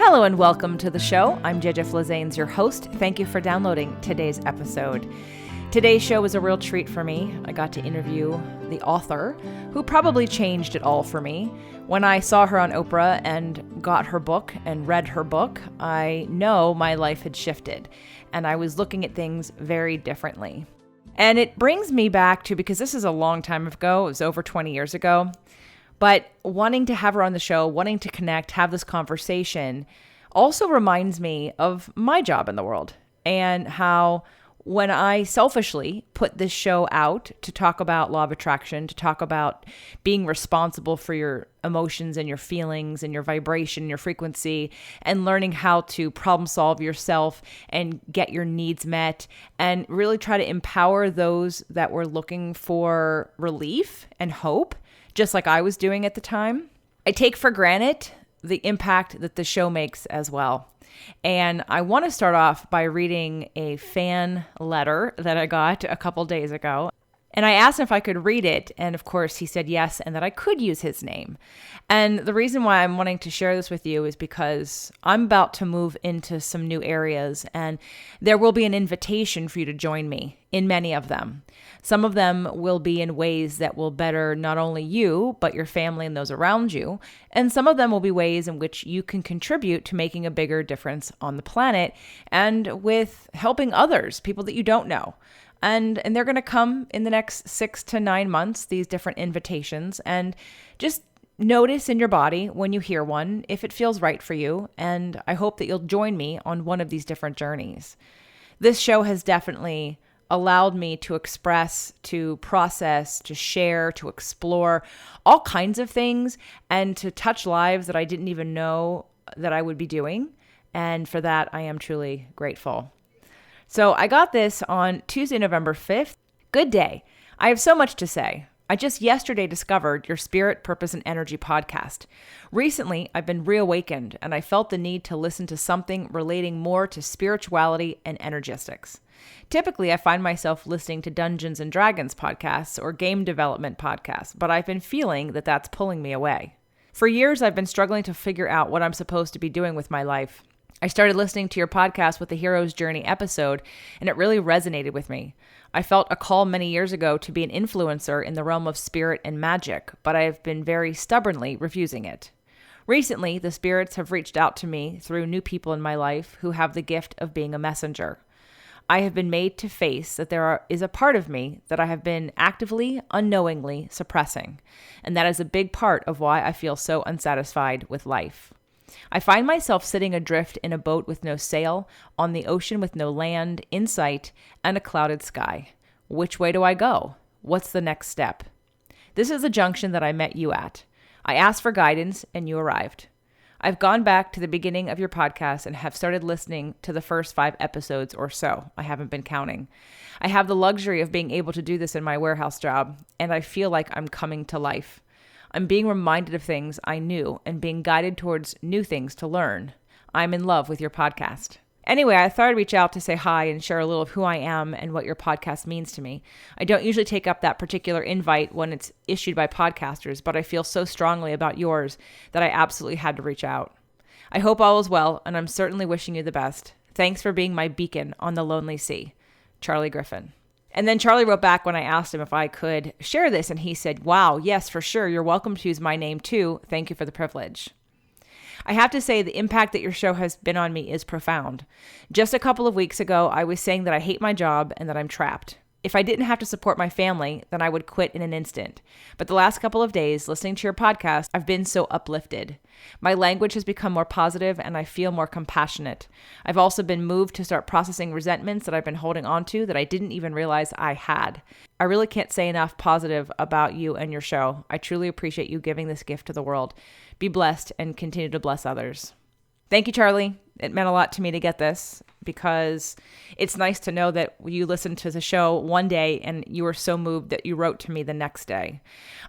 Hello and welcome to the show. I'm Jeja Flazanes, your host. Thank you for downloading today's episode. Today's show was a real treat for me. I got to interview the author, who probably changed it all for me. When I saw her on Oprah and got her book and read her book, I know my life had shifted, and I was looking at things very differently. And it brings me back to, because this is a long time ago, it was over 20 years ago, but wanting to have her on the show, wanting to connect, have this conversation, also reminds me of my job in the world and how when I selfishly put this show out to talk about law of attraction, to talk about being responsible for your emotions and your feelings and your vibration, your frequency, and learning how to problem solve yourself and get your needs met and really try to empower those that were looking for relief and hope, just like I was doing at the time, I take for granted the impact that the show makes as well. And I want to start off by reading a fan letter that I got a couple days ago. And I asked him if I could read it. And of course, he said yes, and that I could use his name. And the reason why I'm wanting to share this with you is because I'm about to move into some new areas, and there will be an invitation for you to join me in many of them. Some of them will be in ways that will better not only you, but your family and those around you. And some of them will be ways in which you can contribute to making a bigger difference on the planet and with helping others, people that you don't know. And they're going to come in the next 6 to 9 months, these different invitations. And just notice in your body when you hear one, if it feels right for you. And I hope that you'll join me on one of these different journeys. This show has definitely allowed me to express, to process, to share, to explore all kinds of things and to touch lives that I didn't even know that I would be doing. And for that, I am truly grateful. So I got this on Tuesday, November 5th. Good day. I have so much to say. I just yesterday discovered your Spirit, Purpose, and Energy podcast. Recently, I've been reawakened, and I felt the need to listen to something relating more to spirituality and energistics. Typically, I find myself listening to Dungeons and Dragons podcasts or game development podcasts, but I've been feeling that that's pulling me away. For years, I've been struggling to figure out what I'm supposed to be doing with my life. I started listening to your podcast with the Hero's Journey episode, and it really resonated with me. I felt a call many years ago to be an influencer in the realm of spirit and magic, but I have been very stubbornly refusing it. Recently, the spirits have reached out to me through new people in my life who have the gift of being a messenger. I have been made to face that there is a part of me that I have been actively, unknowingly suppressing, and that is a big part of why I feel so unsatisfied with life. I find myself sitting adrift in a boat with no sail, on the ocean with no land in sight, and a clouded sky. Which way do I go? What's the next step? This is the junction that I met you at. I asked for guidance, and you arrived. I've gone back to the beginning of your podcast and have started listening to the first 5 episodes or so. I haven't been counting. I have the luxury of being able to do this in my warehouse job, and I feel like I'm coming to life. I'm being reminded of things I knew and being guided towards new things to learn. I'm in love with your podcast. Anyway, I thought I'd reach out to say hi and share a little of who I am and what your podcast means to me. I don't usually take up that particular invite when it's issued by podcasters, but I feel so strongly about yours that I absolutely had to reach out. I hope all is well, and I'm certainly wishing you the best. Thanks for being my beacon on the lonely sea. Charlie Griffin. And then Charlie wrote back when I asked him if I could share this, and he said, wow, yes, for sure. You're welcome to use my name too. Thank you for the privilege. I have to say the impact that your show has been on me is profound. Just a couple of weeks ago, I was saying that I hate my job and that I'm trapped. If I didn't have to support my family, then I would quit in an instant. But the last couple of days, listening to your podcast, I've been so uplifted. My language has become more positive and I feel more compassionate. I've also been moved to start processing resentments that I've been holding on to that I didn't even realize I had. I really can't say enough positive about you and your show. I truly appreciate you giving this gift to the world. Be blessed and continue to bless others. Thank you, Charlie. It meant a lot to me to get this. because it's nice to know that you listened to the show one day and you were so moved that you wrote to me the next day.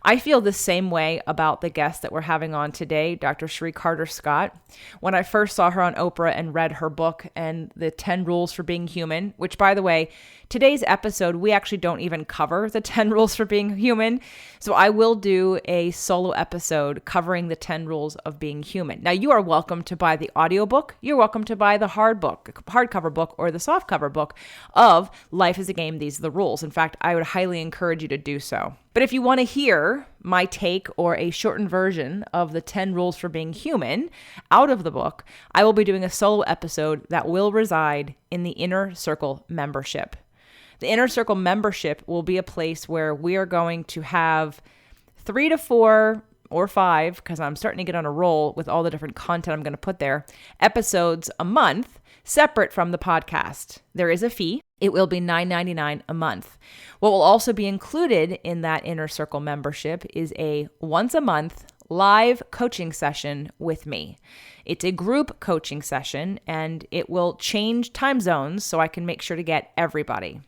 I feel the same way about the guest that we're having on today, Dr. Chérie Carter-Scott. When I first saw her on Oprah and read her book and the 10 rules for being human, which, by the way, today's episode, we actually don't even cover the 10 rules for being human. So I will do a solo episode covering the 10 rules of being human. Now, you are welcome to buy the audiobook. You're welcome to buy the hardcover book or the softcover book of Life is a Game, These Are the Rules. In fact, I would highly encourage you to do so. But if you want to hear my take or a shortened version of the 10 rules for being human out of the book, I will be doing a solo episode that will reside in the Inner Circle membership. The Inner Circle membership will be a place where we are going to have 3 to 4 or 5, because I'm starting to get on a roll with all the different content I'm going to put there, episodes a month separate from the podcast. There is a fee. It will be $9.99 a month. What will also be included in that Inner Circle membership is a once a month live coaching session with me. It's a group coaching session, and it will change time zones so I can make sure to get everybody.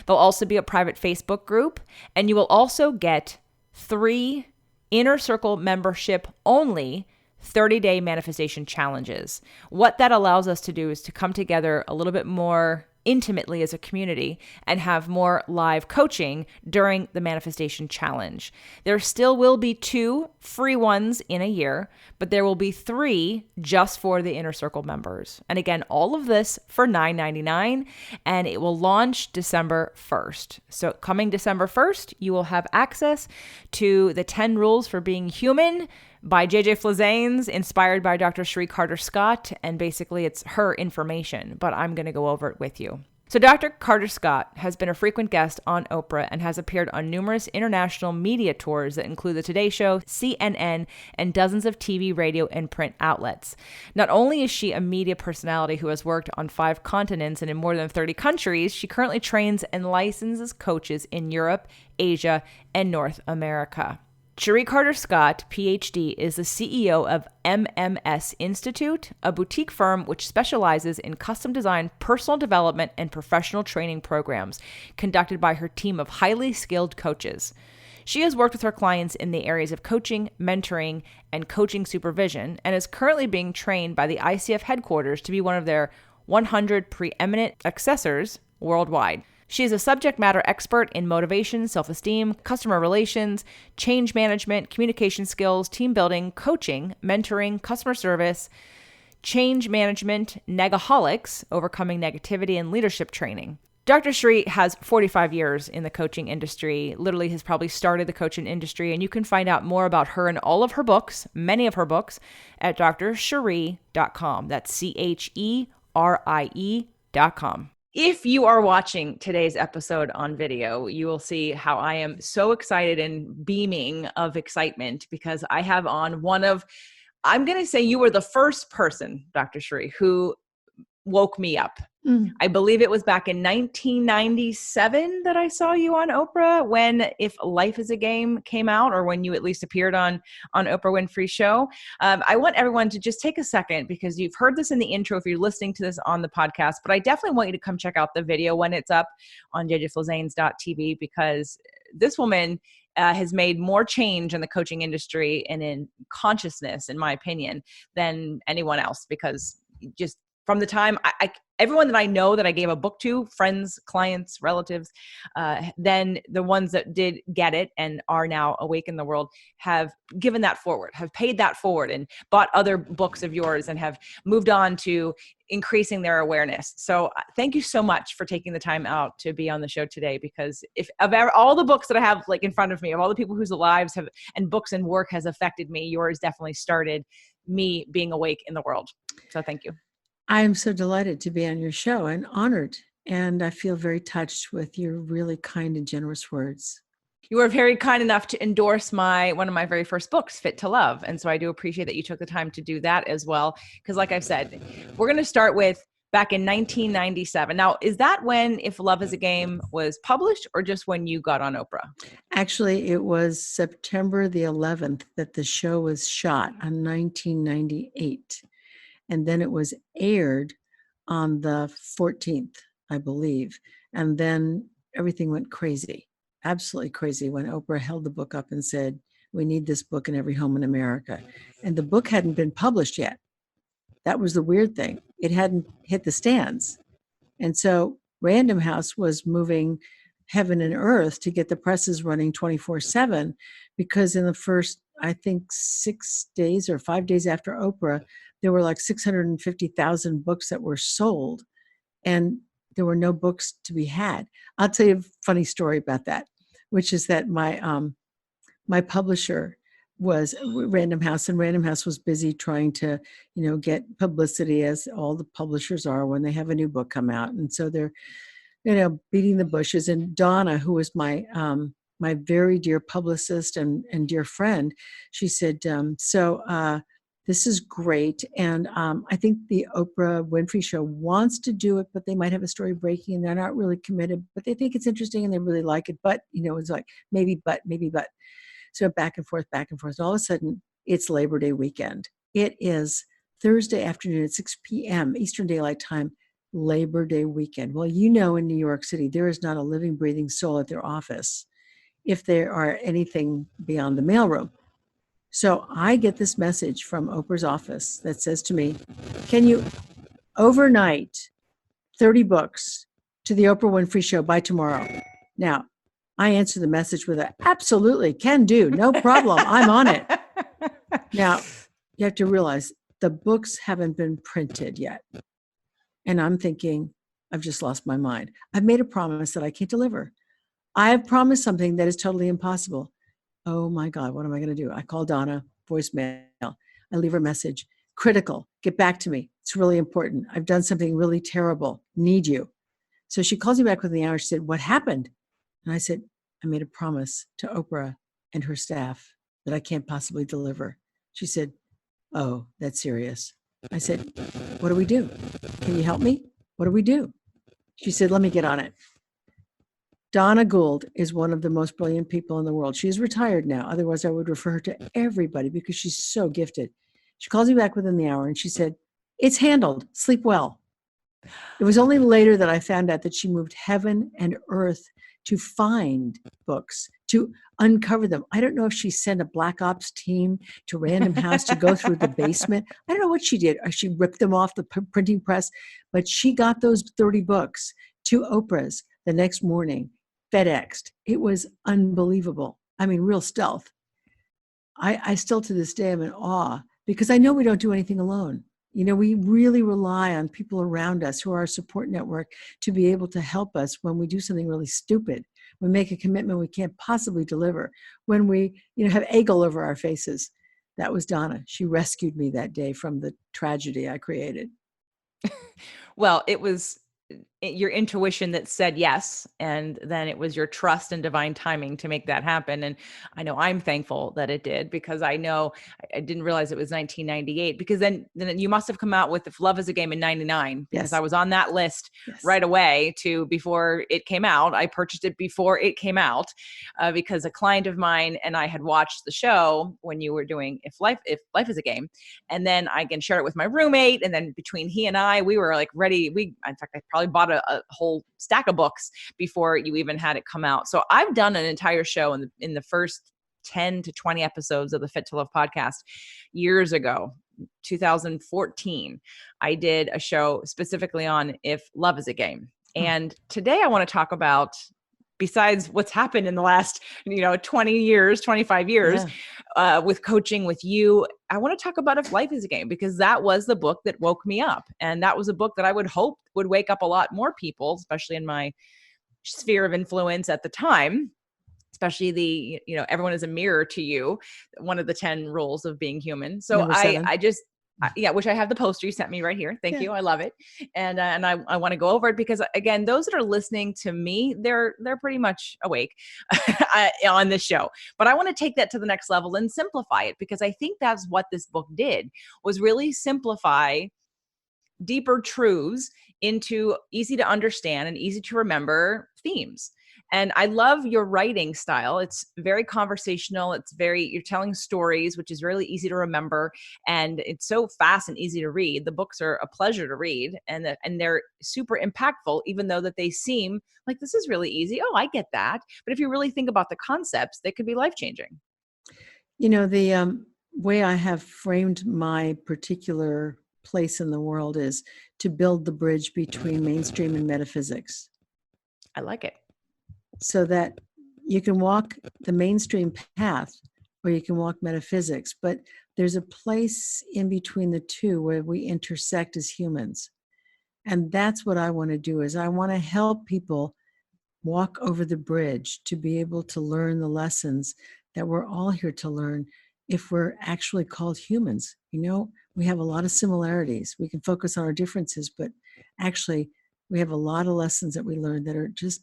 There'll also be a private Facebook group, and you will also get 3 Inner Circle membership only 30-day manifestation challenges. What that allows us to do is to come together a little bit more intimately as a community and have more live coaching during the manifestation challenge. There still will be 2 free ones in a year, but there will be 3 just for the Inner Circle members. And again, all of this for $9.99, and it will launch December 1st. So coming December 1st, you will have access to the 10 rules for being human by JJ Flizanes, inspired by Dr. Chérie Carter-Scott, and basically it's her information, but I'm going to go over it with you. So Dr. Carter-Scott has been a frequent guest on Oprah and has appeared on numerous international media tours that include The Today Show, CNN, and dozens of TV, radio, and print outlets. Not only is she a media personality who has worked on 5 continents and in more than 30 countries, she currently trains and licenses coaches in Europe, Asia, and North America. Chérie Carter-Scott, PhD, is the CEO of MMS Institute, a boutique firm which specializes in custom design, personal development, and professional training programs conducted by her team of highly skilled coaches. She has worked with her clients in the areas of coaching, mentoring, and coaching supervision, and is currently being trained by the ICF headquarters to be one of their 100 preeminent assessors worldwide. She is a subject matter expert in motivation, self-esteem, customer relations, change management, communication skills, team building, coaching, mentoring, customer service, change management, negaholics, overcoming negativity, and leadership training. Dr. Chérie has 45 years in the coaching industry, literally has probably started the coaching industry, and you can find out more about her and all of her books, many of her books, at drcherie.com. That's CHERIE.com. If you are watching today's episode on video, you will see how I am so excited and beaming of excitement because I have on I'm going to say you were the first person, Dr. Chérie, who woke me up. I believe it was back in 1997 that I saw you on Oprah when If Life is a Game came out, or when you at least appeared on Oprah Winfrey's show. I want everyone to just take a second because you've heard this in the intro if you're listening to this on the podcast, but I definitely want you to come check out the video when it's up on jjflizanes.tv because this woman has made more change in the coaching industry and in consciousness, in my opinion, than anyone else because just from the time everyone that I know that I gave a book to, friends, clients, relatives, then the ones that did get it and are now awake in the world have given that forward, have paid that forward and bought other books of yours and have moved on to increasing their awareness. So thank you so much for taking the time out to be on the show today, because if of all the books that I have like in front of me, of all the people whose lives have and books and work has affected me, yours definitely started me being awake in the world. So thank you. I am so delighted to be on your show and honored. And I feel very touched with your really kind and generous words. You were very kind enough to endorse one of my very first books, Fit to Love. And so I do appreciate that you took the time to do that as well. Because like I've said, we're going to start with back in 1997. Now, is that when If Love is a Game was published or just when you got on Oprah? Actually, it was September the 11th that the show was shot in 1998. And then it was aired on the 14th, I believe. And then everything went crazy, absolutely crazy, when Oprah held the book up and said, we need this book in every home in America. And the book hadn't been published yet. That was the weird thing. It hadn't hit the stands. And so Random House was moving heaven and earth to get the presses running 24/7, because in the first, I think, 6 days or 5 days after Oprah, there were like 650,000 books that were sold, and there were no books to be had. I'll tell you a funny story about that, which is that my publisher was Random House, and Random House was busy trying to, get publicity, as all the publishers are when they have a new book come out. And so they're, beating the bushes. And Donna, who was my very dear publicist and dear friend, she said, this is great. And I think the Oprah Winfrey Show wants to do it, but they might have a story breaking and they're not really committed, but they think it's interesting and they really like it. But, it's like maybe, but. So back and forth. And all of a sudden, it's Labor Day weekend. It is Thursday afternoon at 6 p.m. Eastern Daylight Time, Labor Day weekend. Well, in New York City, there is not a living, breathing soul at their office if there are anything beyond the mailroom. So I get this message from Oprah's office that says to me, can you overnight 30 books to the Oprah Winfrey Show by tomorrow? Now, I answer the message with a absolutely, can do, no problem, I'm on it. Now, you have to realize the books haven't been printed yet. And I'm thinking, I've just lost my mind. I've made a promise that I can't deliver. I have promised something that is totally impossible. Oh my God, what am I going to do? I call Donna, voicemail. I leave her a message. Critical, get back to me. It's really important. I've done something really terrible. Need you. So she calls me back within the hour. She said, what happened? And I said, I made a promise to Oprah and her staff that I can't possibly deliver. She said, oh, that's serious. I said, what do we do? Can you help me? What do we do? She said, let me get on it. Donna Gould is one of the most brilliant people in the world. She's retired now. Otherwise, I would refer her to everybody because she's so gifted. She calls me back within the hour and she said, it's handled. Sleep well. It was only later that I found out that she moved heaven and earth to find books, to uncover them. I don't know if she sent a Black Ops team to Random House to go through the basement. I don't know what she did. Or she ripped them off the printing press, but she got those 30 books to Oprah's the next morning, FedExed. It was unbelievable. I mean, real stealth. I still to this day am in awe because I know we don't do anything alone. We really rely on people around us who are our support network to be able to help us when we do something really stupid. We make a commitment we can't possibly deliver. When we, have egg all over our faces. That was Donna. She rescued me that day from the tragedy I created. Well, it was your intuition that said yes, and then it was your trust and divine timing to make that happen. And I know I'm thankful that it did, because I know I didn't realize it was 1998, because then you must have come out with If Love Is a Game in 99, because Yes. I was on that list Yes. right away before it came out. I purchased it before it came out because a client of mine and I had watched the show when you were doing If Life Is a Game, and then I again shared it with my roommate, and then between he and I, we were like ready. In fact, I probably bought a whole stack of books before you even had it come out. So I've done an entire show in the first 10 to 20 episodes of the Fit to Love podcast years ago, 2014. I did a show specifically on If Love Is a Game. And today I want to talk about, besides what's happened in the last, 20 years, 25 years, with coaching with you, I want to talk about If Life Is a Game, because that was the book that woke me up. And that was a book that I would hope would wake up a lot more people, especially in my sphere of influence at the time, especially everyone is a mirror to you, one of the 10 rules of being human. So which I have the poster you sent me right here. Thank you. I love it. And I want to go over it because, again, those that are listening to me, they're pretty much awake on this show. But I want to take that to the next level and simplify it, because I think that's what this book did, was really simplify deeper truths into easy to understand and easy to remember themes. And I love your writing style. It's very conversational. You're telling stories, which is really easy to remember. And it's so fast and easy to read. The books are a pleasure to read, and they're super impactful, even though that they seem like this is really easy. Oh, I get that. But if you really think about the concepts, they could be life-changing. The way I have framed my particular place in the world is to build the bridge between mainstream and metaphysics I like it. so that you can walk the mainstream path or you can walk metaphysics, but there's a place in between the two where we intersect as humans. And that's what I want to do is I want to help people walk over the bridge to be able to learn the lessons that we're all here to learn if we're actually called humans. We have a lot of similarities. We can focus on our differences, but actually we have a lot of lessons that we learn that are just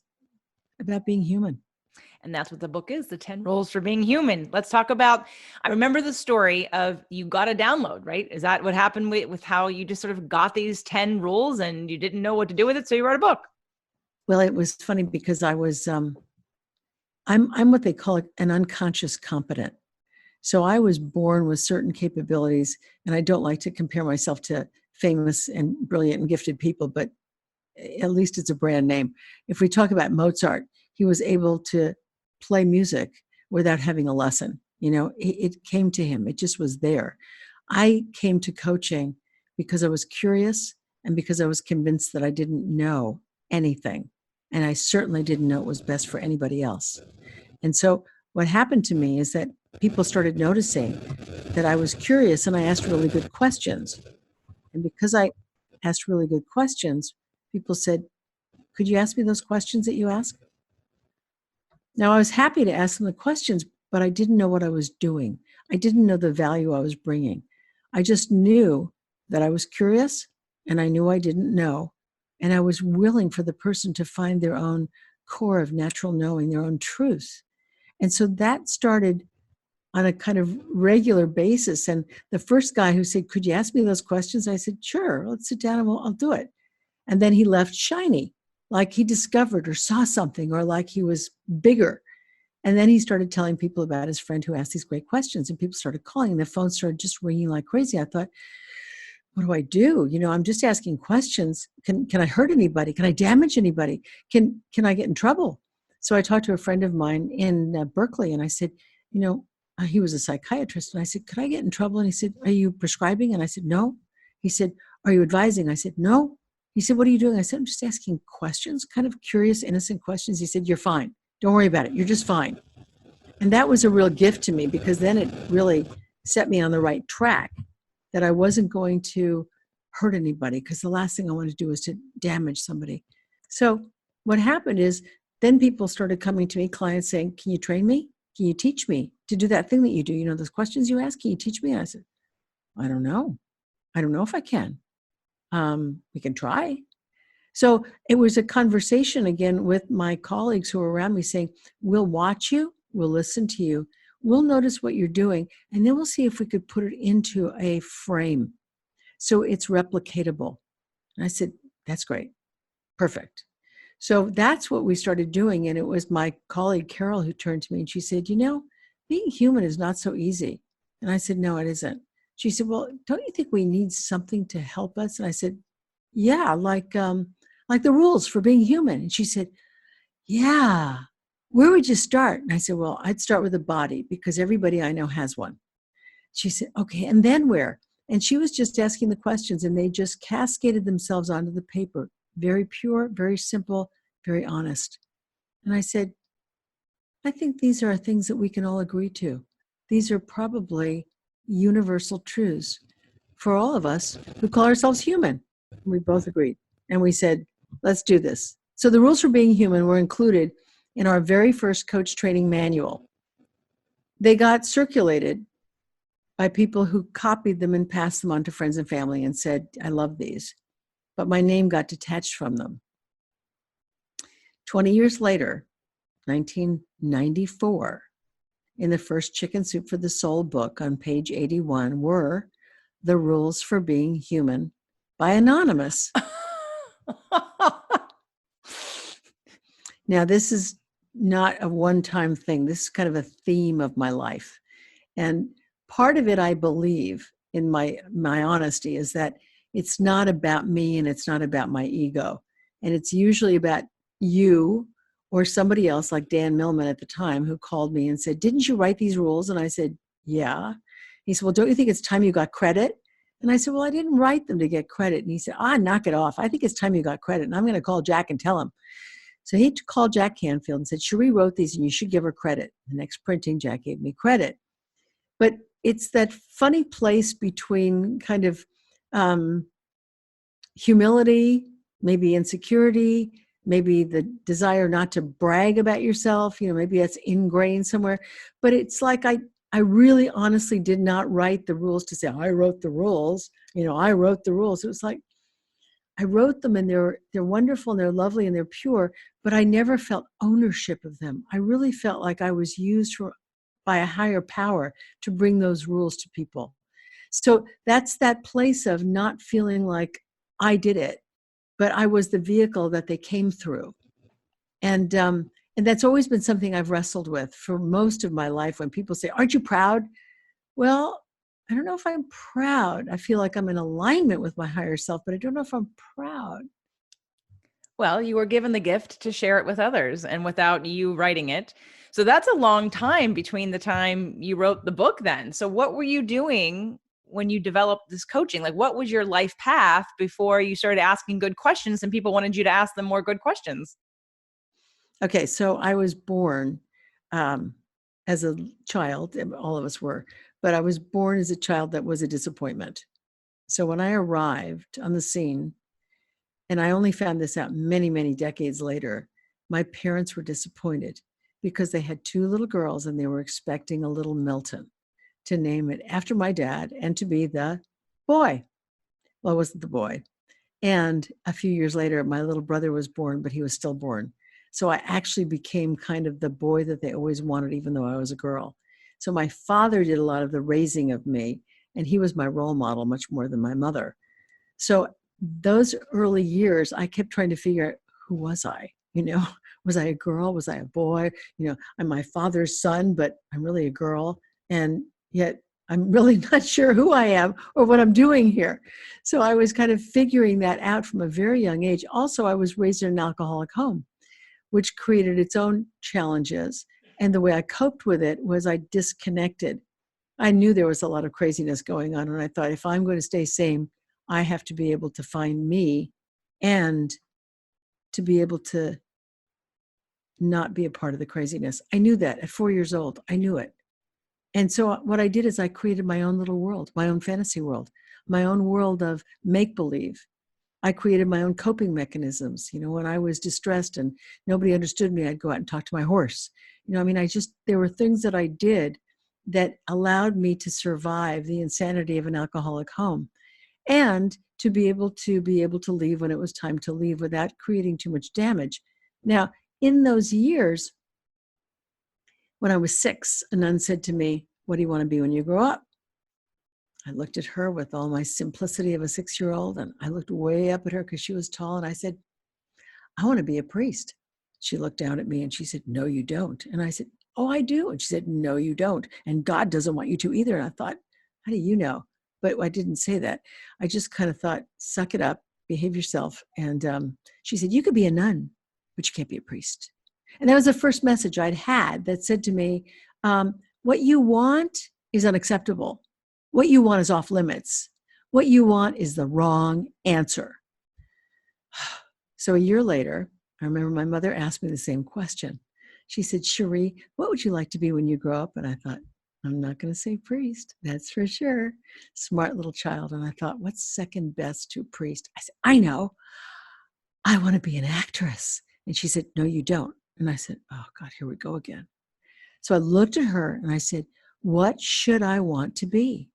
about being human. And that's what the book is, the 10 Rules for Being Human. Let's talk about, I remember the story of you got a download, right? Is that what happened with how you just sort of got these 10 rules and you didn't know what to do with it, so you wrote a book? Well, it was funny because I was, I'm what they call an unconscious competent. So I was born with certain capabilities, and I don't like to compare myself to famous and brilliant and gifted people, but at least it's a brand name. If we talk about Mozart, he was able to play music without having a lesson. It came to him. It just was there. I came to coaching because I was curious and because I was convinced that I didn't know anything. And I certainly didn't know it was best for anybody else. And so what happened to me is that people started noticing that I was curious and I asked really good questions. And because I asked really good questions, people said, could you ask me those questions that you ask? Now, I was happy to ask them the questions, but I didn't know what I was doing. I didn't know the value I was bringing. I just knew that I was curious and I knew I didn't know. And I was willing for the person to find their own core of natural knowing, their own truth. And so that started on a kind of regular basis. And the first guy who said, could you ask me those questions? I said, sure, let's sit down and I'll do it. And then he left shiny, like he discovered or saw something or like he was bigger. And then he started telling people about his friend who asked these great questions, and people started calling and the phone started just ringing like crazy. I thought, what do I do? I'm just asking questions. Can I hurt anybody? Can I damage anybody? Can I get in trouble? So I talked to a friend of mine in Berkeley, and I said, he was a psychiatrist. And I said, could I get in trouble? And he said, are you prescribing? And I said, no. He said, are you advising? I said, no. He said, what are you doing? I said, I'm just asking questions, kind of curious, innocent questions. He said, you're fine. Don't worry about it. You're just fine. And that was a real gift to me because then it really set me on the right track that I wasn't going to hurt anybody because the last thing I wanted to do was to damage somebody. So what happened is then people started coming to me, clients saying, can you train me? Can you teach me to do that thing that you do? Those questions you ask, can you teach me? And I said, I don't know. I don't know if I can. We can try. So it was a conversation again with my colleagues who were around me saying, we'll watch you, we'll listen to you, we'll notice what you're doing, and then we'll see if we could put it into a frame so it's replicatable. And I said, that's great. Perfect. So that's what we started doing. And it was my colleague, Carol, who turned to me and she said, being human is not so easy. And I said, no, it isn't. She said, well, don't you think we need something to help us? And I said, yeah, like the rules for being human. And she said, yeah, where would you start? And I said, well, I'd start with the body because everybody I know has one. She said, okay, and then where? And she was just asking the questions and they just cascaded themselves onto the paper. Very pure, very simple, very honest. And I said, I think these are things that we can all agree to. These are probably universal truths for all of us who call ourselves human. We both agreed. And we said, let's do this. So the rules for being human were included in our very first coach training manual. They got circulated by people who copied them and passed them on to friends and family and said, I love these. But my name got detached from them. 20 years later, 1994, in the first Chicken Soup for the Soul book on page 81 were the rules for being human by Anonymous. Now, this is not a one-time thing. This is kind of a theme of my life. And part of it, I believe, in my honesty, is that it's not about me and it's not about my ego. And it's usually about you or somebody else like Dan Millman at the time, who called me and said, "Didn't you write these rules?" And I said, "Yeah." He said, "Well, don't you think it's time you got credit?" And I said, "Well, I didn't write them to get credit." And he said, "Knock it off. I think it's time you got credit. And I'm going to call Jack and tell him." So he called Jack Canfield and said, "Chérie wrote these and you should give her credit." The next printing, Jack gave me credit. But it's that funny place between kind of humility, maybe insecurity, maybe the desire not to brag about yourself, maybe that's ingrained somewhere. But it's like I really honestly did not write the rules to say, "I wrote the rules, I wrote the rules." It was like, I wrote them and they're wonderful and they're lovely and they're pure, but I never felt ownership of them. I really felt like I was used by a higher power to bring those rules to people. So that's that place of not feeling like I did it, but I was the vehicle that they came through. And that's always been something I've wrestled with for most of my life. When people say, "Aren't you proud?" Well, I don't know if I'm proud. I feel like I'm in alignment with my higher self, but I don't know if I'm proud. Well, you were given the gift to share it with others and without you writing it. So that's a long time between the time you wrote the book then. So what were you doing when you developed this coaching? Like, what was your life path before you started asking good questions and people wanted you to ask them more good questions? Okay, so I was born as a child, and all of us were, but I was born as a child that was a disappointment. So when I arrived on the scene, and I only found this out many, many decades later, my parents were disappointed because they had two little girls and they were expecting a little Milton to name it after my dad and to be the boy. Well, I wasn't the boy. And a few years later, my little brother was born, but he was stillborn. So I actually became kind of the boy that they always wanted, even though I was a girl. So my father did a lot of the raising of me, and he was my role model much more than my mother. So those early years, I kept trying to figure out, who was I? Was I a girl? Was I a boy? I'm my father's son, but I'm really a girl. And yet I'm really not sure who I am or what I'm doing here. So I was kind of figuring that out from a very young age. Also, I was raised in an alcoholic home, which created its own challenges. And the way I coped with it was I disconnected. I knew there was a lot of craziness going on. And I thought, if I'm going to stay sane, I have to be able to find me and to be able to not be a part of the craziness. I knew that at 4 years old. I knew it. And so what I did is I created my own little world, my own fantasy world, my own world of make-believe. I created my own coping mechanisms. When I was distressed and nobody understood me, I'd go out and talk to my horse. There were things that I did that allowed me to survive the insanity of an alcoholic home and to be able to leave when it was time to leave without creating too much damage. Now, in those years, when I was 6, a nun said to me, "What do you want to be when you grow up?" I looked at her with all my simplicity of a 6-year-old, and I looked way up at her because she was tall, and I said, "I want to be a priest." She looked down at me and she said, "No, you don't." And I said, "Oh, I do." And she said, "No, you don't. And God doesn't want you to either." And I thought, how do you know? But I didn't say that. I just kind of thought, suck it up, behave yourself. And she said, "You could be a nun, but you can't be a priest." And that was the first message I'd had that said to me, what you want is unacceptable. What you want is off limits. What you want is the wrong answer. So a year later, I remember my mother asked me the same question. She said, "Chérie, what would you like to be when you grow up?" And I thought, I'm not going to say priest, that's for sure. Smart little child. And I thought, what's second best to priest? I said, I know. I want to be an actress. And she said, "No, you don't." And I said, oh God, here we go again. So I looked at her and I said, "What should I want to be?"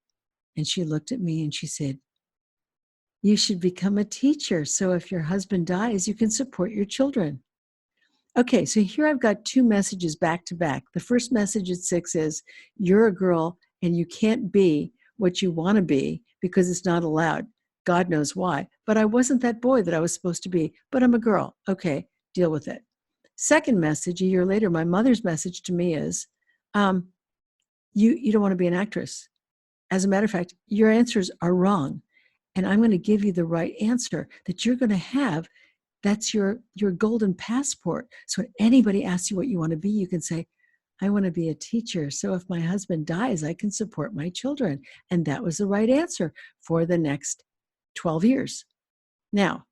And she looked at me and she said, "You should become a teacher. So if your husband dies, you can support your children." Okay, so here I've got 2 messages back to back. The first message at 6 is, you're a girl and you can't be what you want to be because it's not allowed. God knows why. But I wasn't that boy that I was supposed to be, but I'm a girl. Okay, deal with it. Second message, a year later, my mother's message to me is, you don't want to be an actress. As a matter of fact, your answers are wrong. And I'm going to give you the right answer that you're going to have. That's your golden passport. So when anybody asks you what you want to be, you can say, I want to be a teacher. So if my husband dies, I can support my children. And that was the right answer for the next 12 years. Now,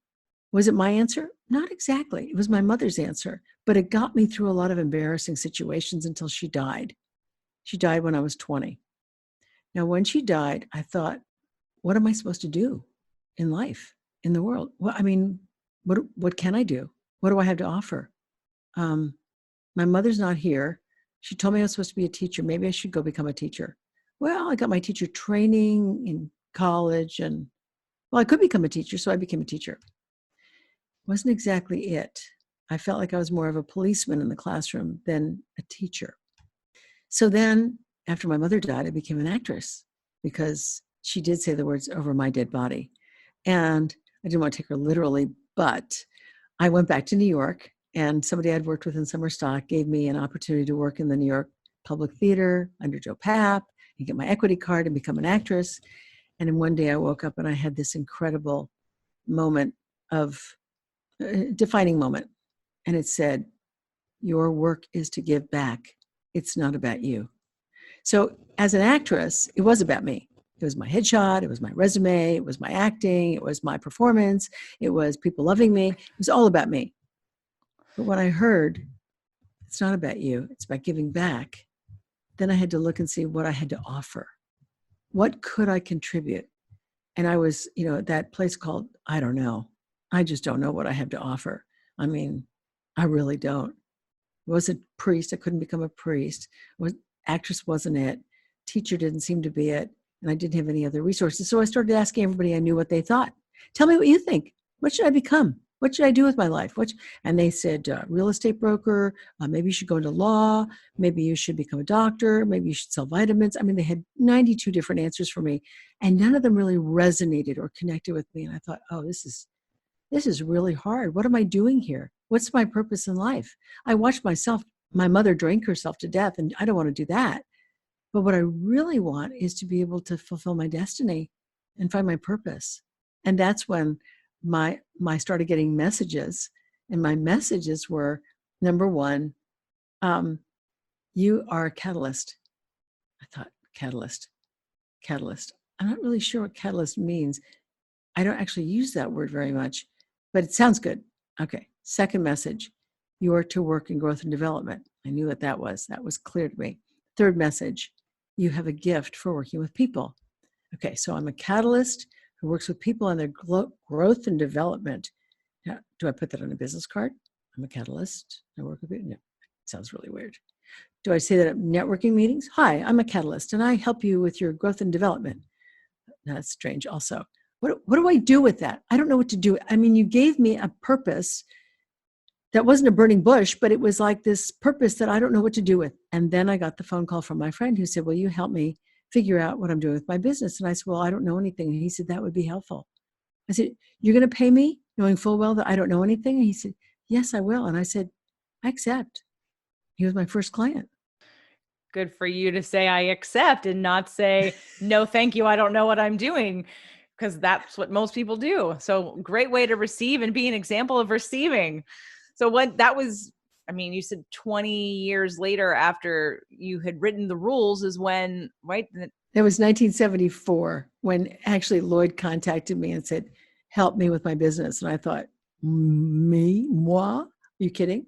was it my answer? Not exactly. It was my mother's answer, but it got me through a lot of embarrassing situations until she died. She died when I was 20. Now, when she died, I thought, what am I supposed to do in life, in the world? Well, I mean, what can I do? What do I have to offer? My mother's not here. She told me I was supposed to be a teacher. Maybe I should go become a teacher. Well, I got my teacher training in college, and well, I could become a teacher, so I became a teacher. Wasn't exactly it. I felt like I was more of a policeman in the classroom than a teacher. So then, after my mother died, I became an actress because she did say the words over my dead body. And I didn't want to take her literally, but I went back to New York, and somebody I'd worked with in summer stock gave me an opportunity to work in the New York Public Theater under Joe Papp and get my equity card and become an actress. And then one day I woke up and I had this incredible moment of defining moment. And it said, your work is to give back. It's not about you. So as an actress, it was about me. It was my headshot. It was my resume. It was my acting. It was my performance. It was people loving me. It was all about me. But when I heard, it's not about you, it's about giving back, then I had to look and see what I had to offer. What could I contribute? And I was, at that place called, I don't know. I just don't know what I have to offer. I mean, I really don't. I wasn't a priest. I couldn't become a priest. Actress wasn't it. Teacher didn't seem to be it. And I didn't have any other resources. So I started asking everybody I knew what they thought. Tell me what you think. What should I become? What should I do with my life? And they said, real estate broker. Maybe you should go into law. Maybe you should become a doctor. Maybe you should sell vitamins. I mean, they had 92 different answers for me. And none of them really resonated or connected with me. And I thought, oh, this is really hard. What am I doing here? What's my purpose in life? I watched my mother drank herself to death, and I don't want to do that. But what I really want is to be able to fulfill my destiny and find my purpose. And that's when I started getting messages, and my messages were, number one, you are a catalyst. I thought, catalyst. I'm not really sure what catalyst means. I don't actually use that word very much, but it sounds good. Okay. Second message, you are to work in growth and development. I knew what that was. That was clear to me. Third message, you have a gift for working with people. Okay, so I'm a catalyst who works with people on their growth and development. Now, do I put that on a business card? I'm a catalyst. I work with people. No, it sounds really weird. Do I say that at networking meetings? Hi, I'm a catalyst, and I help you with your growth and development. That's strange also. What do I do with that? I don't know what to do. I mean, you gave me a purpose that wasn't a burning bush, but it was like this purpose that I don't know what to do with. And then I got the phone call from my friend who said, will you help me figure out what I'm doing with my business? And I said, well, I don't know anything. And he said, that would be helpful. I said, you're going to pay me knowing full well that I don't know anything? And he said, yes, I will. And I said, I accept. He was my first client. Good for you to say I accept and not say, no, thank you. I don't know what I'm doing, because that's what most people do. So great way to receive and be an example of receiving. So when that was, I mean, you said 20 years later after you had written the rules is when, right? It was 1974 when actually Lloyd contacted me and said, help me with my business. And I thought, moi? Are you kidding?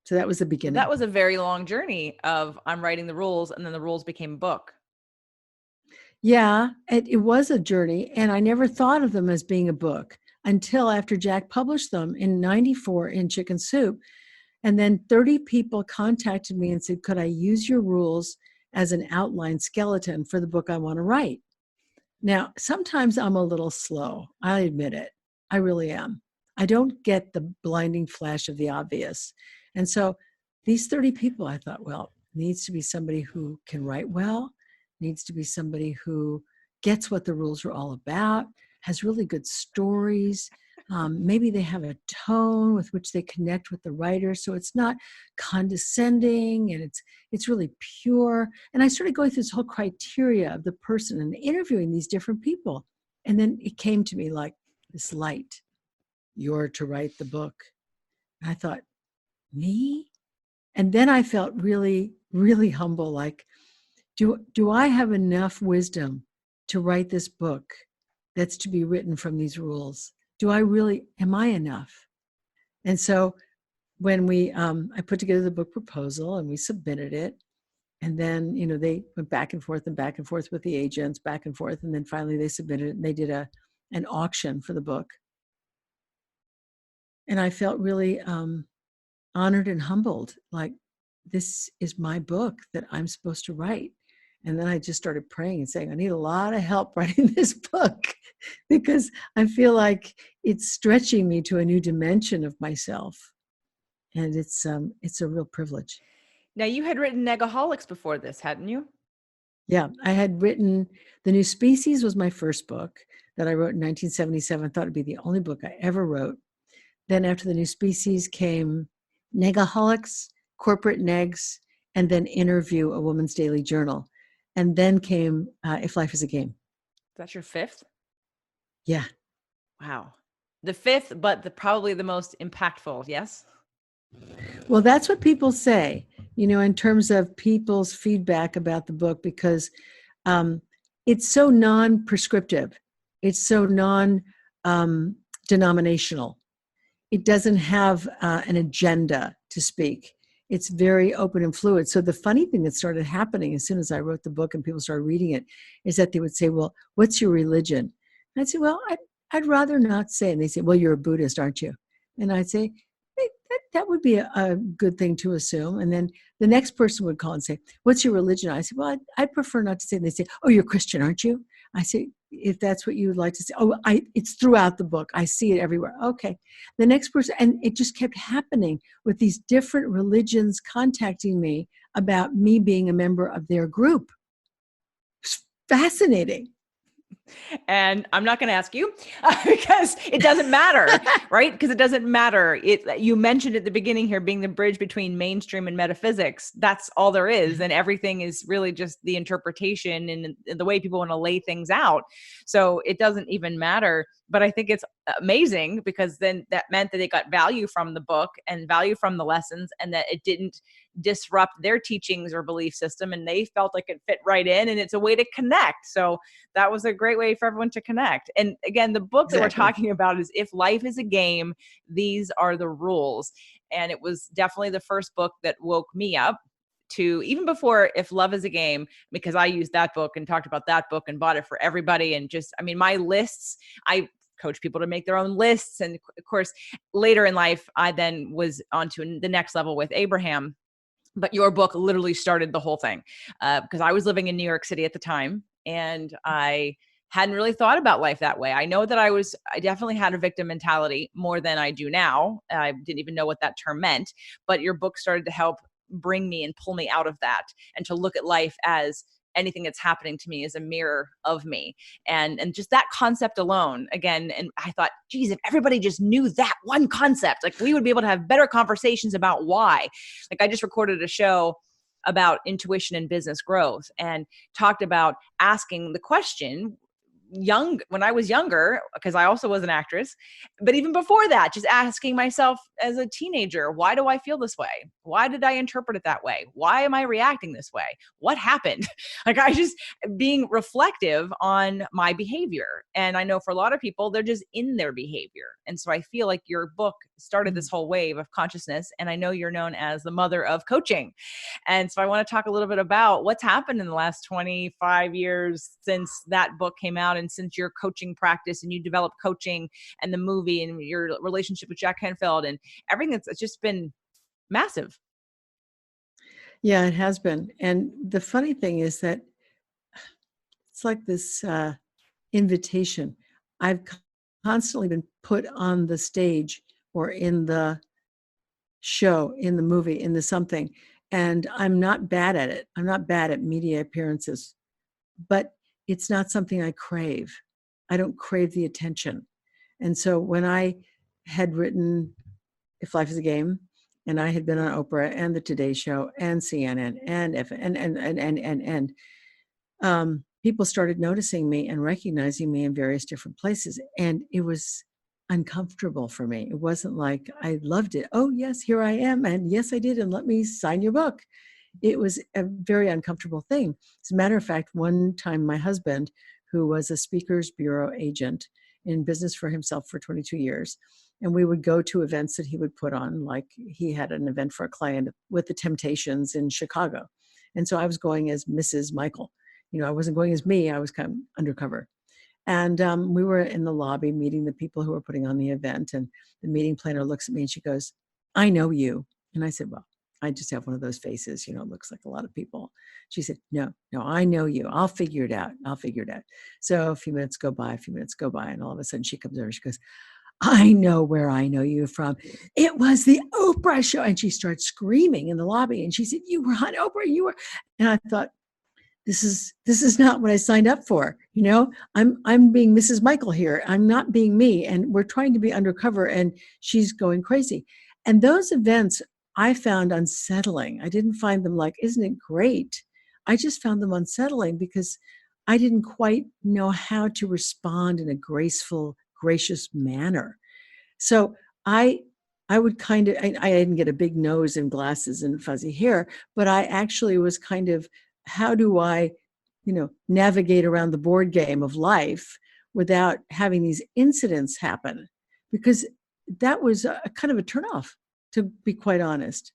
So that was the beginning. That was a very long journey of I'm writing the rules, and then the rules became a book. Yeah, it was a journey, and I never thought of them as being a book until after Jack published them in 94 in Chicken Soup. And then 30 people contacted me and said, could I use your rules as an outline skeleton for the book I want to write? Now, sometimes I'm a little slow. I admit it. I really am. I don't get the blinding flash of the obvious. And so these 30 people, I thought, well, needs to be somebody who can write well, needs to be somebody who gets what the rules are all about, has really good stories, Maybe they have a tone with which they connect with the writer. So it's not condescending, and it's really pure. And I started going through this whole criteria of the person and interviewing these different people. And then it came to me like this light: you're to write the book. And I thought, me? And then I felt really, really humble. Like, do I have enough wisdom to write this book that's to be written from these rules? Am I enough? And so when I put together the book proposal and we submitted it, and then, they went back and forth with the agents, back and forth. And then finally they submitted it, and they did an auction for the book. And I felt really honored and humbled, like, this is my book that I'm supposed to write. And then I just started praying and saying, I need a lot of help writing this book, because I feel like it's stretching me to a new dimension of myself. And it's a real privilege. Now, you had written Negaholics before this, hadn't you? Yeah, I had written The New Species was my first book that I wrote in 1977. I thought it'd be the only book I ever wrote. Then after The New Species came Negaholics, Corporate Negs, and then Interview, A Woman's Daily Journal. And then came If Life is a Game. That's your fifth? Yeah. Wow. The fifth, but probably the most impactful, yes? Well, that's what people say, in terms of people's feedback about the book, because it's so non-prescriptive. It's so non-denominational. It doesn't have an agenda to speak. It's very open and fluid. So the funny thing that started happening as soon as I wrote the book and people started reading it is that they would say, well, what's your religion? And I'd say, well, I'd rather not say. And they say, well, you're a Buddhist, aren't you? And I'd say, hey, that would be a good thing to assume. And then the next person would call and say, what's your religion? I say, well, I'd prefer not to say. And they say, oh, you're Christian, aren't you? I say, if that's what you would like to say. Oh, it's throughout the book. I see it everywhere. Okay. The next person, and it just kept happening with these different religions contacting me about me being a member of their group. It's fascinating. And I'm not going to ask you because it doesn't matter, right? Because it doesn't matter. You mentioned at the beginning here being the bridge between mainstream and metaphysics. That's all there is. And everything is really just the interpretation and the way people want to lay things out. So it doesn't even matter. But I think it's amazing because then that meant that they got value from the book and value from the lessons, and that it didn't disrupt their teachings or belief system, and they felt like it fit right in, and it's a way to connect. So that was a great way for everyone to connect. And again, the book that we're talking about is If Life is a Game, These Are the Rules. And it was definitely the first book that woke me up to, even before If Love is a Game, because I used that book and talked about that book and bought it for everybody. And just, my lists, I coach people to make their own lists. And of course, later in life, I then was on to the next level with Abraham. But your book literally started the whole thing because I was living in New York City at the time, and I hadn't really thought about life that way. I know that I definitely had a victim mentality more than I do now. I didn't even know what that term meant, but your book started to help bring me and pull me out of that, and to look at life as anything that's happening to me is a mirror of me. And just that concept alone, again, and I thought, geez, if everybody just knew that one concept, like we would be able to have better conversations about why. Like I just recorded a show about intuition and business growth and talked about asking the question when I was younger, because I also was an actress, but even before that, just asking myself as a teenager, why do I feel this way? Why did I interpret it that way? Why am I reacting this way? What happened? Like I just being reflective on my behavior. And I know for a lot of people, they're just in their behavior. And so I feel like your book started this whole wave of consciousness. And I know you're known as the mother of coaching. And so I want to talk a little bit about what's happened in the last 25 years since that book came out, and since your coaching practice and you developed coaching and the movie and your relationship with Jack Canfield and everything. It's just been massive. Yeah, it has been. And the funny thing is that it's like this invitation. I've constantly been put on the stage or in the show, in the movie, in the something, and I'm not bad at it. I'm not bad at media appearances, but it's not something I crave. I don't crave the attention. And so when I had written If Life is a Game, and I had been on Oprah and the Today Show and CNN and people started noticing me and recognizing me in various different places. And it was uncomfortable for me. It wasn't like I loved it. Oh, yes, here I am. And yes, I did. And let me sign your book. It was a very uncomfortable thing. As a matter of fact, one time my husband, who was a speakers bureau agent in business for himself for 22 years, and we would go to events that he would put on, like he had an event for a client with the Temptations in Chicago. And so I was going as Mrs. Michael. I wasn't going as me. I was kind of undercover. And we were in the lobby meeting the people who were putting on the event. And the meeting planner looks at me and she goes, "I know you." And I said, "Well, I just have one of those faces, it looks like a lot of people." She said, no, I know you. I'll figure it out. So a few minutes go by, and all of a sudden she comes over. She goes, "I know where I know you from. It was the Oprah show." And she starts screaming in the lobby. And she said, "You were on Oprah, you were." And I thought, this is not what I signed up for. I'm being Mrs. Michael here. I'm not being me. And we're trying to be undercover, and she's going crazy. And those events I found unsettling. I didn't find them like, "Isn't it great?" I just found them unsettling because I didn't quite know how to respond in a graceful, gracious manner. So I would kind of, I didn't get a big nose and glasses and fuzzy hair, but I actually was kind of, how do I, navigate around the board game of life without having these incidents happen? Because that was a kind of a turnoff, to be quite honest.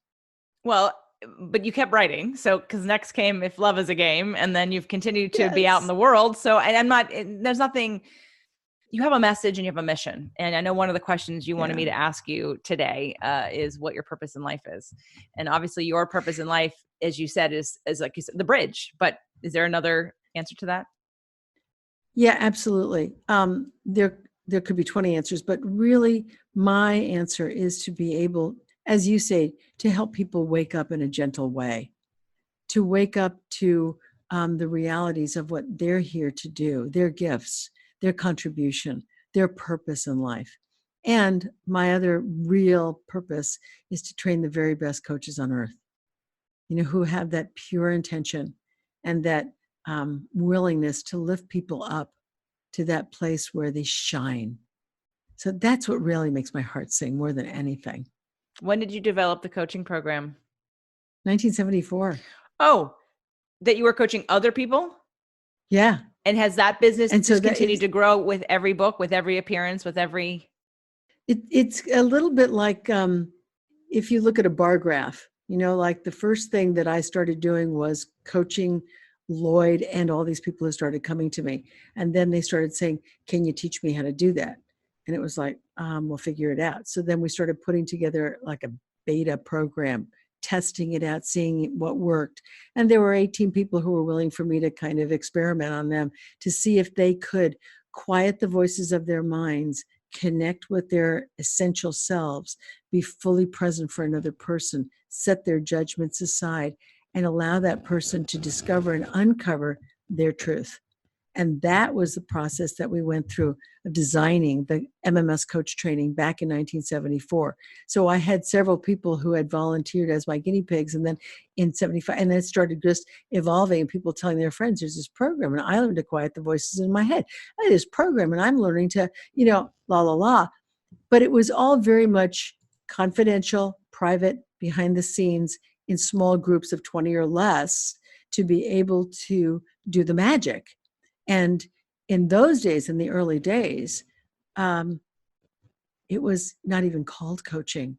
Well, but you kept writing. So, because next came If Love is a Game, and then you've continued to be out in the world. So, and there's nothing, you have a message and you have a mission. And I know one of the questions you wanted me to ask you today is what your purpose in life is. And obviously your purpose in life, as you said, is like you said, the bridge. But is there another answer to that? Yeah, absolutely. There could be 20 answers, but really my answer is to be able, as you say, to help people wake up in a gentle way, to wake up to the realities of what they're here to do, their gifts, their contribution, their purpose in life. And my other real purpose is to train the very best coaches on earth, who have that pure intention and that willingness to lift people up to that place where they shine. So that's what really makes my heart sing more than anything. When did you develop the coaching program? 1974. Oh, that you were coaching other people? Yeah. And has that business just continued to grow with every book, with every appearance, with every... It's a little bit like if you look at a bar graph, like the first thing that I started doing was coaching Lloyd and all these people who started coming to me. And then they started saying, "Can you teach me how to do that?" And it was like, we'll figure it out. So then we started putting together like a beta program, testing it out, seeing what worked. And there were 18 people who were willing for me to kind of experiment on them to see if they could quiet the voices of their minds, connect with their essential selves, be fully present for another person, set their judgments aside, and allow that person to discover and uncover their truth. And that was the process that we went through of designing the MMS coach training back in 1974. So I had several people who had volunteered as my guinea pigs. And then in 75, and then it started just evolving, and people telling their friends, "There's this program." And I learned to quiet the voices in my head. This program, and I'm learning to, la, la, la. But it was all very much confidential, private, behind the scenes, in small groups of 20 or less, to be able to do the magic. And in those days, in the early days, it was not even called coaching.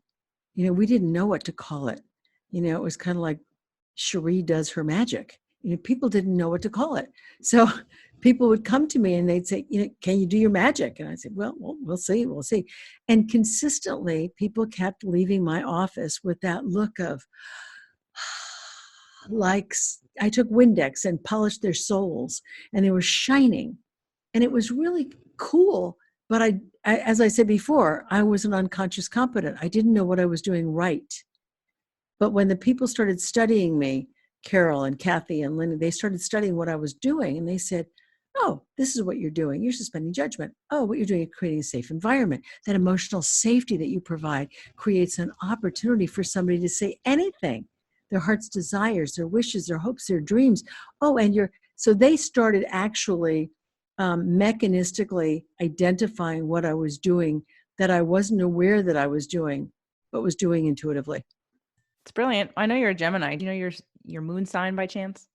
We didn't know what to call it. It was kind of like Chérie does her magic. People didn't know what to call it. So people would come to me and they'd say, "Can you do your magic?" And I said, well, we'll see. And consistently, people kept leaving my office with that look of, like, I took Windex and polished their souls, and they were shining. And it was really cool. But I, as I said before, I was an unconscious competent. I didn't know what I was doing right. But when the people started studying me, Carol and Kathy and Linda, they started studying what I was doing, and they said, oh, this is what you're doing. You're suspending judgment. Oh, what you're doing is creating a safe environment. That emotional safety that you provide creates an opportunity for somebody to say anything, their heart's desires, their wishes, their hopes, their dreams. Oh, and so they started actually mechanistically identifying what I was doing that I wasn't aware that I was doing, but was doing intuitively. It's brilliant. I know you're a Gemini. Do you know your moon sign by chance?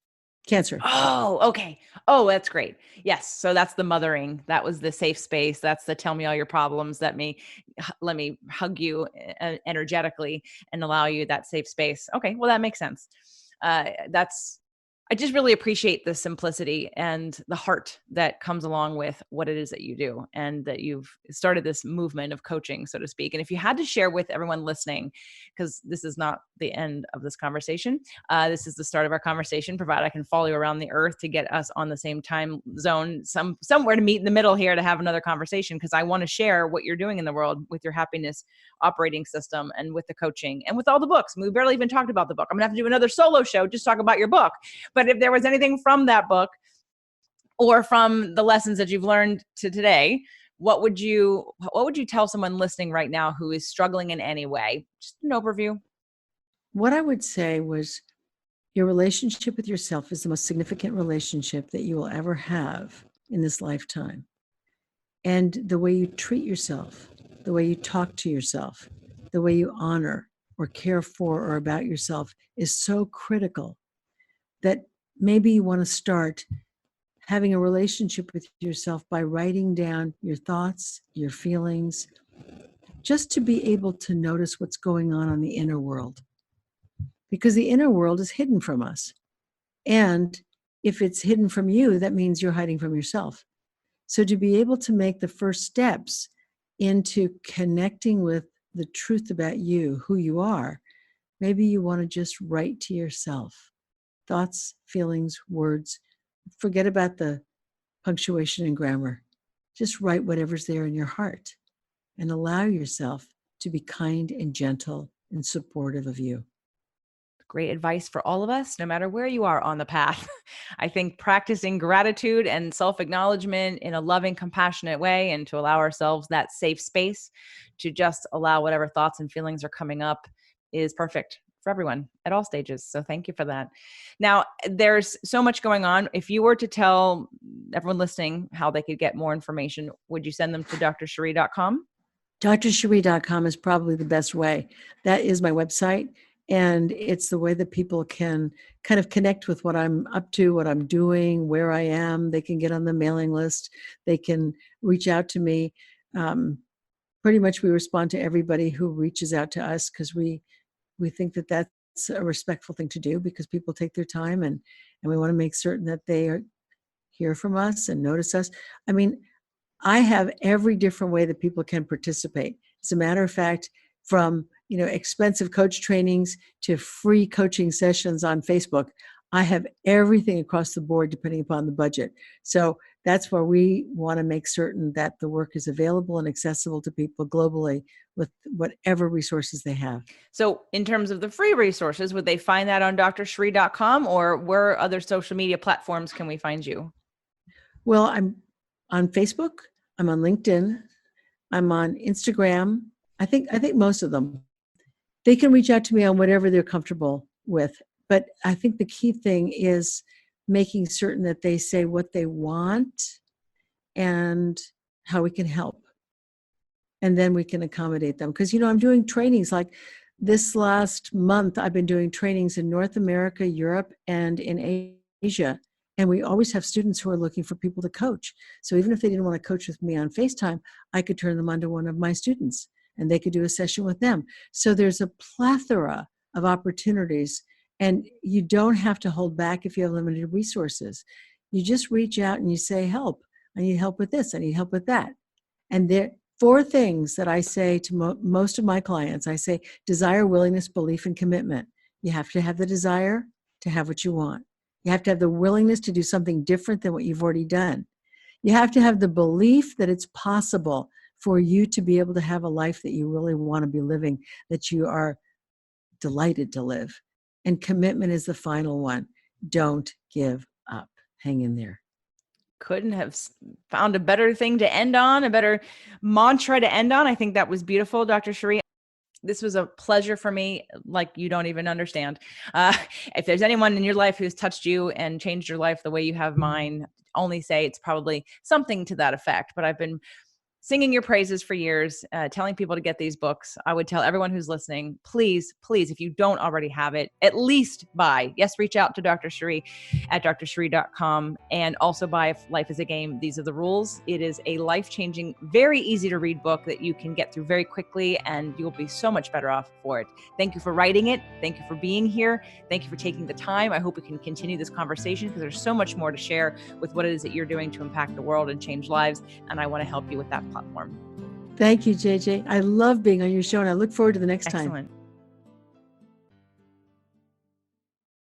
Cancer. Oh, okay. Oh, that's great. Yes. So that's the mothering. That was the safe space. That's the tell me all your problems. Let me hug you energetically and allow you that safe space. Okay. Well, that makes sense. I just really appreciate the simplicity and the heart that comes along with what it is that you do, and that you've started this movement of coaching, so to speak. And if you had to share with everyone listening, because this is not the end of this conversation, this is the start of our conversation, provided I can follow you around the earth to get us on the same time zone, somewhere to meet in the middle here to have another conversation, because I want to share what you're doing in the world with your happiness operating system and with the coaching and with all the books. We barely even talked about the book. I'm gonna have to do another solo show, just talk about your book. But if there was anything from that book or from the lessons that you've learned to today, what would you tell someone listening right now who is struggling in any way? Just an overview. What I would say was, your relationship with yourself is the most significant relationship that you will ever have in this lifetime. And the way you treat yourself, the way you talk to yourself, the way you honor or care for or about yourself is so critical that maybe you want to start having a relationship with yourself by writing down your thoughts, your feelings, just to be able to notice what's going on the inner world. Because the inner world is hidden from us. And if it's hidden from you, that means you're hiding from yourself. So to be able to make the first steps into connecting with the truth about you, who you are, maybe you want to just write to yourself. Thoughts, feelings, words. Forget about the punctuation and grammar. Just write whatever's there in your heart and allow yourself to be kind and gentle and supportive of you. Great advice for all of us, no matter where you are on the path. I think practicing gratitude and self-acknowledgement in a loving, compassionate way, and to allow ourselves that safe space to just allow whatever thoughts and feelings are coming up is perfect for everyone at all stages. So thank you for that. Now, there's so much going on. If you were to tell everyone listening how they could get more information, would you send them to drcherie.com? drcherie.com is probably the best way. That is my website. And it's the way that people can kind of connect with what I'm up to, what I'm doing, where I am. They can get on the mailing list. They can reach out to me. Pretty much we respond to everybody who reaches out to us, because we think that that's a respectful thing to do, because people take their time, and we want to make certain that they hear from us and notice us. I mean, I have every different way that people can participate. As a matter of fact, from expensive coach trainings to free coaching sessions on Facebook, I have everything across the board depending upon the budget. So that's where we want to make certain that the work is available and accessible to people globally with whatever resources they have. So in terms of the free resources, would they find that on drcherie.com, or where other social media platforms can we find you? Well, I'm on Facebook. I'm on LinkedIn. I'm on Instagram. I think most of them. They can reach out to me on whatever they're comfortable with. But I think the key thing is making certain that they say what they want and how we can help. And then we can accommodate them. Because, I'm doing trainings like this last month. I've been doing trainings in North America, Europe, and in Asia. And we always have students who are looking for people to coach. So even if they didn't want to coach with me on FaceTime, I could turn them onto one of my students, and they could do a session with them. So there's a plethora of opportunities, and you don't have to hold back if you have limited resources. You just reach out and you say, help. I need help with this. I need help with that. And there are 4 things that I say to most of my clients. I say, desire, willingness, belief, and commitment. You have to have the desire to have what you want. You have to have the willingness to do something different than what you've already done. You have to have the belief that it's possible for you to be able to have a life that you really want to be living, that you are delighted to live. And commitment is the final one. Don't give up. Hang in there. couldn't have found a better thing to end on, a better mantra to end on. I think that was beautiful, Dr. Chérie. This was a pleasure for me, like you don't even understand. If there's anyone in your life who's touched you and changed your life the way you have mine, only say it's probably something to that effect. But I've been singing your praises for years, telling people to get these books. I would tell everyone who's listening, please, please, if you don't already have it, at least buy. Yes, reach out to Dr. Chérie at drchérie.com, and also buy If Life is a Game, These Are the Rules. It is a life-changing, very easy to read book that you can get through very quickly, and you'll be so much better off for it. Thank you for writing it. Thank you for being here. Thank you for taking the time. I hope we can continue this conversation because there's so much more to share with what it is that you're doing to impact the world and change lives, and I want to help you with that platform. Thank you, JJ. I love being on your show, and I look forward to the next time. Excellent.